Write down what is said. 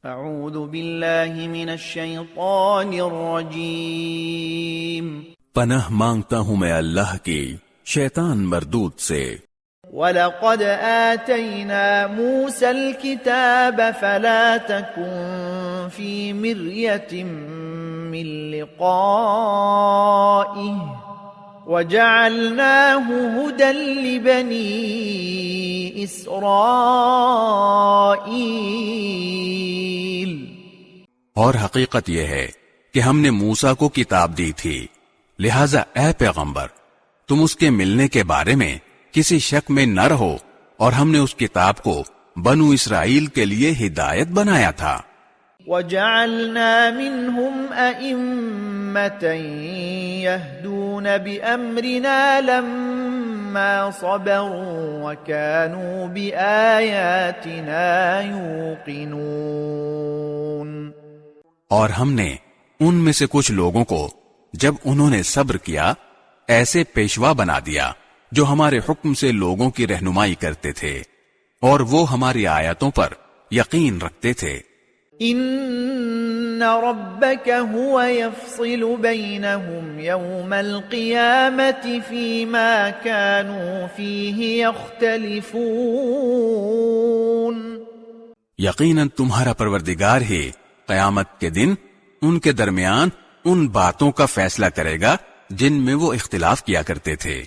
اعوذ باللہ من الشیطان الرجیم پناہ مانگتا ہوں میں اللہ کی شیطان مردود سے۔ وَلَقَدْ آتَيْنَا مُوسَى الْكِتَابَ فَلَا تَكُنْ فِي مِرْيَةٍ مِّن لِقَائِهِ وَجَعَلْنَاهُ هُدًى لِبَنِي إِسْرَائِيلَ۔ اور حقیقت یہ ہے کہ ہم نے موسیٰ کو کتاب دی تھی، لہذا اے پیغمبر تم اس کے ملنے کے بارے میں کسی شک میں نہ رہو، اور ہم نے اس کتاب کو بنو اسرائیل کے لیے ہدایت بنایا تھا۔ وَجَعَلْنَا مِنْهُمْ أَئِمَّةً يَهْدُونَ بِأَمْرِنَا لَمَّا صَبَرُوا وَكَانُوا بِآيَاتِنَا يُوقِنُونَ۔ اور ہم نے ان میں سے کچھ لوگوں کو جب انہوں نے صبر کیا ایسے پیشوا بنا دیا جو ہمارے حکم سے لوگوں کی رہنمائی کرتے تھے، اور وہ ہماری آیتوں پر یقین رکھتے تھے۔ ان ربک هو یفصل بینہم یوم القیامة فیما كانوا فیہ یختلفون۔ یقیناً تمہارا پروردگار ہی قیامت کے دن ان کے درمیان ان باتوں کا فیصلہ کرے گا جن میں وہ اختلاف کیا کرتے تھے۔